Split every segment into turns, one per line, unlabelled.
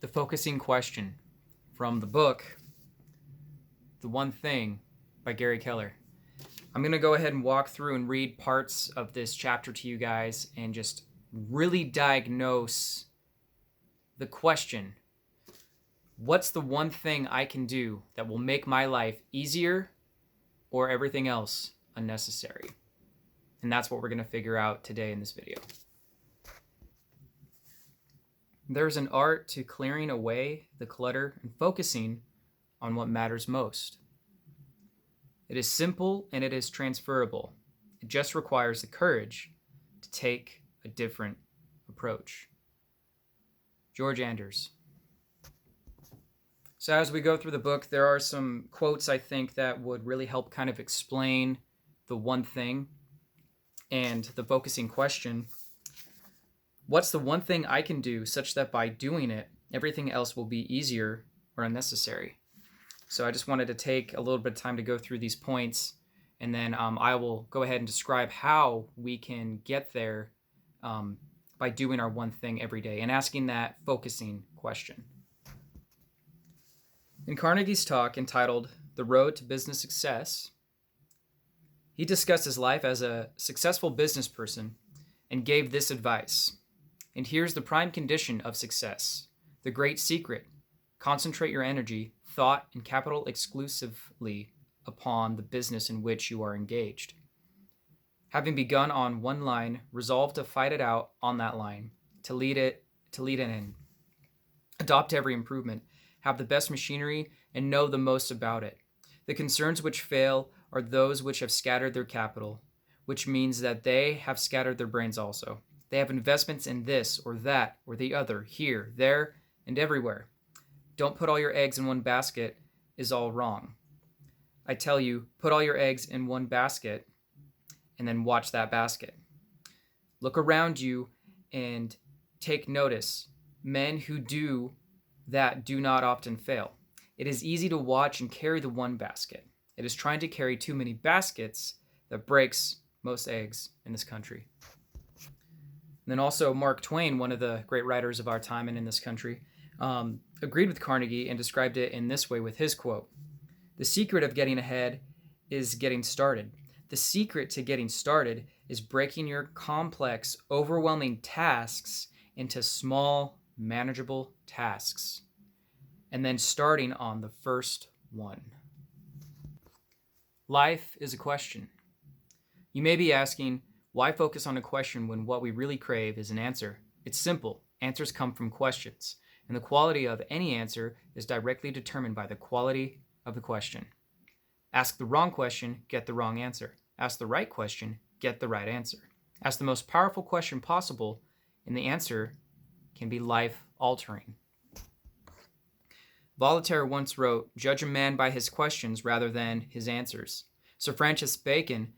The focusing question from the book, The One Thing by Gary Keller. I'm going to go ahead and walk through and read parts of this chapter to you guys and just really diagnose the question. What's the one thing I can do that will make my life easier or everything else unnecessary? And that's what we're going to figure out today in this video. There's an art to clearing away the clutter and focusing on what matters most. It is simple and it is transferable. It just requires the courage to take a different approach. George Anders. So as we go through the book, there are some quotes I think that would really help kind of explain the one thing and the focusing question. What's the one thing I can do such that by doing it, everything else will be easier or unnecessary? So I just wanted to take a little bit of time to go through these points, and then I will go ahead and describe how we can get there by doing our one thing every day and asking that focusing question. In Carnegie's talk entitled The Road to Business Success, he discussed his life as a successful business person and gave this advice. And here's the prime condition of success, the great secret. Concentrate your energy, thought, and capital exclusively upon the business in which you are engaged. Having begun on one line, resolve to fight it out on that line, to lead it in. Adopt every improvement, have the best machinery, and know the most about it. The concerns which fail are those which have scattered their capital, which means that they have scattered their brains also. They have investments in this or that or the other, here, there, and everywhere. Don't put all your eggs in one basket is all wrong. I tell you, put all your eggs in one basket and then watch that basket. Look around you and take notice. Men who do that do not often fail. It is easy to watch and carry the one basket. It is trying to carry too many baskets that breaks most eggs in this country. And then also Mark Twain, one of the great writers of our time and in this country, agreed with Carnegie and described it in this way with his quote. The secret of getting ahead is getting started. The secret to getting started is breaking your complex, overwhelming tasks into small, manageable tasks, and then starting on the first one. Life is a question. You may be asking, why focus on a question when what we really crave is an answer? It's simple. Answers come from questions, and the quality of any answer is directly determined by the quality of the question. Ask the wrong question, get the wrong answer. Ask the right question, get the right answer. Ask the most powerful question possible, and the answer can be life-altering. Voltaire once wrote, "Judge a man by his questions rather than his answers." Sir Francis Bacon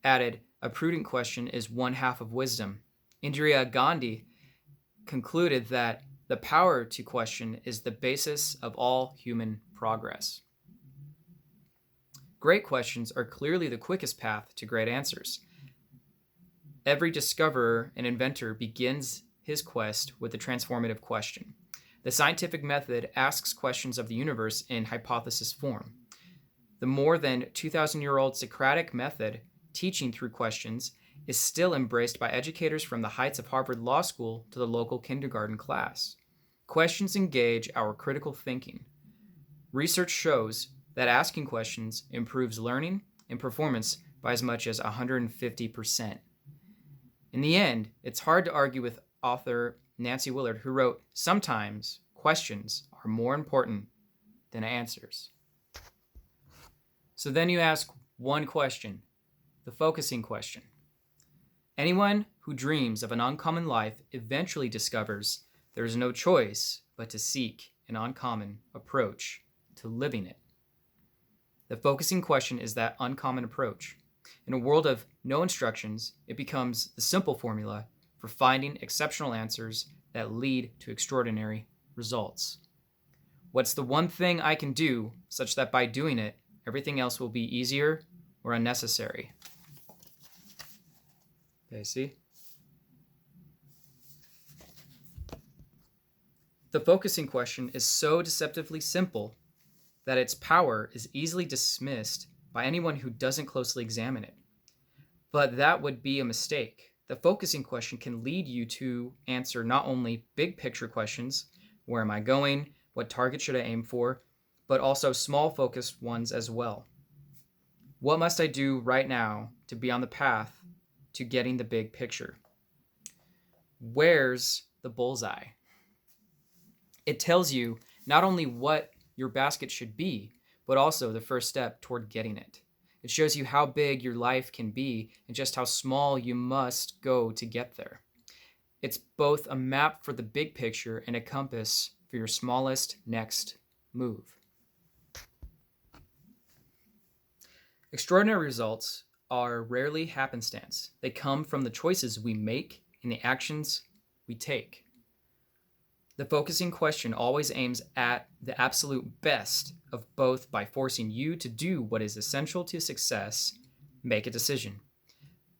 added, "A prudent question is one half of wisdom." Indira Gandhi concluded that the power to question is the basis of all human progress. Great questions are clearly the quickest path to great answers. Every discoverer and inventor begins his quest with a transformative question. The scientific method asks questions of the universe in hypothesis form. The more than 2,000-year-old Socratic method, teaching through questions, is still embraced by educators from the heights of Harvard Law School to the local kindergarten class. Questions engage our critical thinking. Research shows that asking questions improves learning and performance by as much as 150%. In the end, it's hard to argue with author Nancy Willard, who wrote, "Sometimes questions are more important than answers." So then you ask one question, the focusing question. Anyone who dreams of an uncommon life eventually discovers there is no choice but to seek an uncommon approach to living it. The focusing question is that uncommon approach. In a world of no instructions, it becomes the simple formula for finding exceptional answers that lead to extraordinary results. What's the one thing I can do such that by doing it, everything else will be easier or unnecessary? Okay, see? The focusing question is so deceptively simple that its power is easily dismissed by anyone who doesn't closely examine it. But that would be a mistake. The focusing question can lead you to answer not only big picture questions, where am I going, what target should I aim for, but also small focused ones as well. What must I do right now to be on the path to getting the big picture? Where's the bullseye? It tells you not only what your basket should be, but also the first step toward getting it. It shows you how big your life can be and just how small you must go to get there. It's both a map for the big picture and a compass for your smallest next move. Extraordinary results are rarely happenstance. They come from the choices we make and the actions we take. The focusing question always aims at the absolute best of both by forcing you to do what is essential to success, make a decision.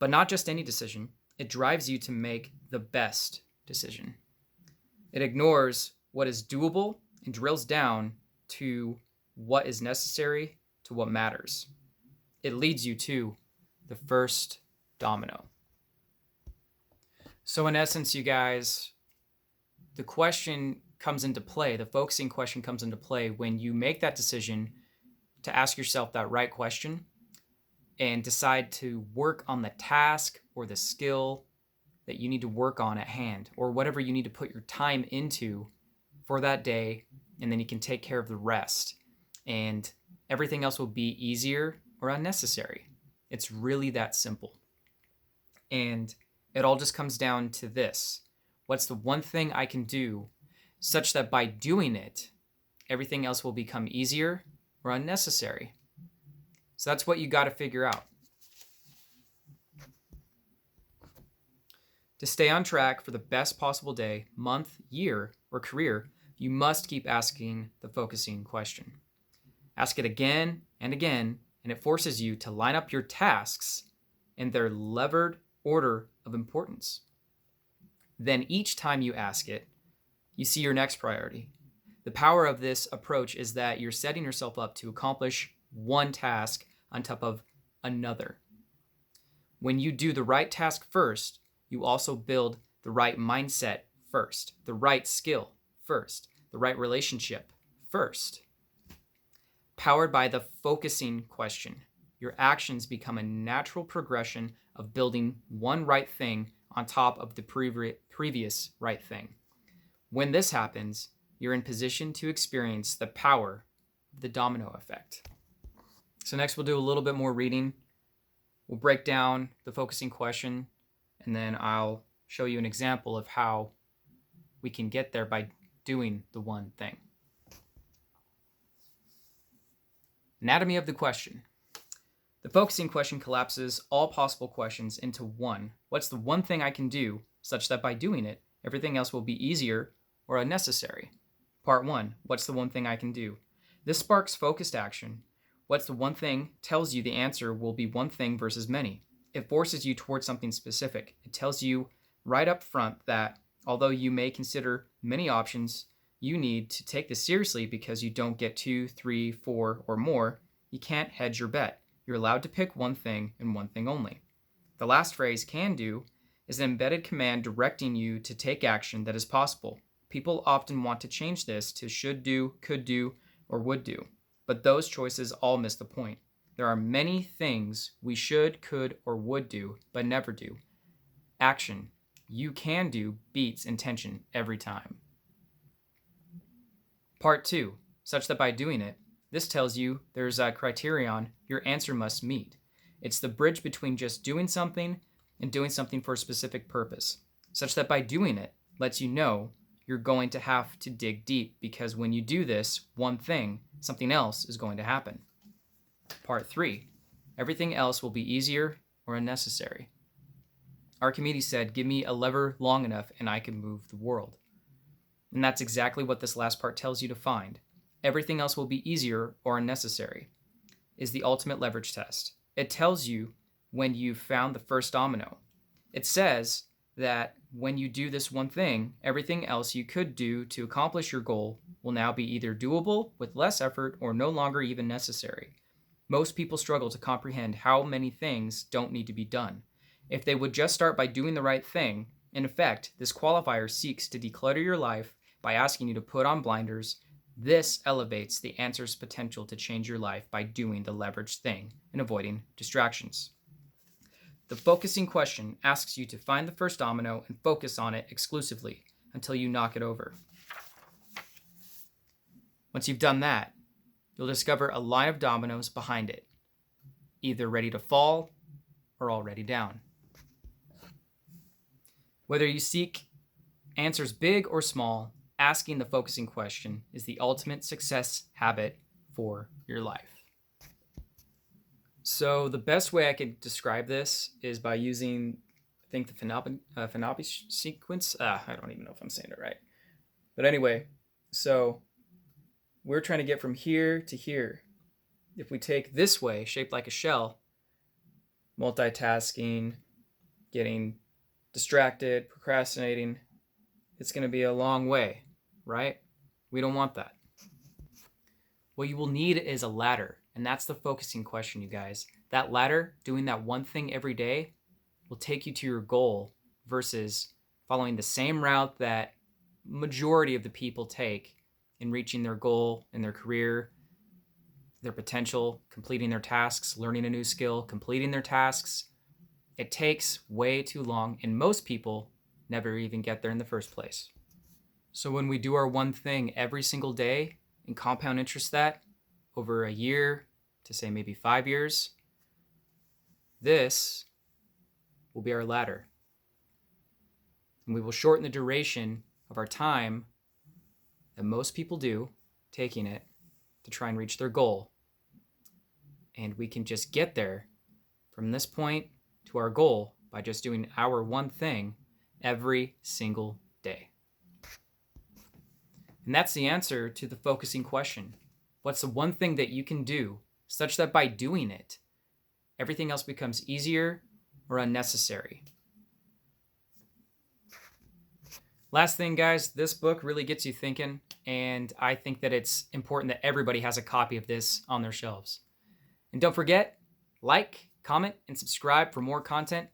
But not just any decision, it drives you to make the best decision. It ignores what is doable and drills down to what is necessary, to what matters. It leads you to the first domino. So in essence, you guys, the question comes into play, the focusing question comes into play when you make that decision to ask yourself that right question and decide to work on the task or the skill that you need to work on at hand, or whatever you need to put your time into for that day, and then you can take care of the rest. And everything else will be easier or unnecessary. It's really that simple. And it all just comes down to this. What's the one thing I can do such that by doing it, everything else will become easier or unnecessary? So that's what you got to figure out. To stay on track for the best possible day, month, year, or career, you must keep asking the focusing question. Ask it again and again, and it forces you to line up your tasks in their levered order of importance. Then each time you ask it, you see your next priority. The power of this approach is that you're setting yourself up to accomplish one task on top of another. When you do the right task first, you also build the right mindset first, the right skill first, the right relationship first. Powered by the focusing question, your actions become a natural progression of building one right thing on top of the previous right thing. When this happens, you're in position to experience the power of the domino effect. So next we'll do a little bit more reading. We'll break down the focusing question, and then I'll show you an example of how we can get there by doing the one thing. Anatomy of the question. The focusing question collapses all possible questions into one. What's the one thing I can do such that by doing it, everything else will be easier or unnecessary? Part 1. What's the one thing I can do? This sparks focused action. What's the one thing tells you the answer will be one thing versus many. It forces you towards something specific. It tells you right up front that although you may consider many options, you need to take this seriously because you don't get 2, 3, 4, or more. You can't hedge your bet. You're allowed to pick one thing and one thing only. The last phrase, can do, is an embedded command directing you to take action that is possible. People often want to change this to should do, could do, or would do. But those choices all miss the point. There are many things we should, could, or would do, but never do. Action, you can do, beats intention every time. Part 2, such that by doing it, this tells you there's a criterion your answer must meet. It's the bridge between just doing something and doing something for a specific purpose, such that by doing it, lets you know you're going to have to dig deep because when you do this one thing, something else is going to happen. Part 3, everything else will be easier or unnecessary. Archimedes said, give me a lever long enough and I can move the world. And that's exactly what this last part tells you to find. Everything else will be easier or unnecessary is the ultimate leverage test. It tells you when you've found the first domino. It says that when you do this one thing, everything else you could do to accomplish your goal will now be either doable with less effort or no longer even necessary. Most people struggle to comprehend how many things don't need to be done. If they would just start by doing the right thing, in effect, this qualifier seeks to declutter your life by asking you to put on blinders. This elevates the answer's potential to change your life by doing the leveraged thing and avoiding distractions. The focusing question asks you to find the first domino and focus on it exclusively until you knock it over. Once you've done that, you'll discover a line of dominoes behind it, either ready to fall or already down. Whether you seek answers big or small, asking the focusing question is the ultimate success habit for your life. So the best way I could describe this is by using, I think, the Fibonacci sequence. I don't even know if I'm saying it right. But anyway, so we're trying to get from here to here. If we take this way, shaped like a shell, multitasking, getting distracted, procrastinating, it's going to be a long way, right? We don't want that. What you will need is a ladder, and that's the focusing question, you guys. That ladder, doing that one thing every day, will take you to your goal versus following the same route that majority of the people take in reaching their goal in their career, their potential, completing their tasks, learning a new skill, completing their tasks. It takes way too long, and most people never even get there in the first place. So when we do our one thing every single day and compound interest that over a year to say maybe 5 years, this will be our ladder. And we will shorten the duration of our time that most people do taking it to try and reach their goal. And we can just get there from this point to our goal by just doing our one thing every single day. And that's the answer to the focusing question. What's the one thing that you can do such that by doing it, everything else becomes easier or unnecessary? Last thing, guys, this book really gets you thinking, and I think that it's important that everybody has a copy of this on their shelves. And don't forget, like, comment, and subscribe for more content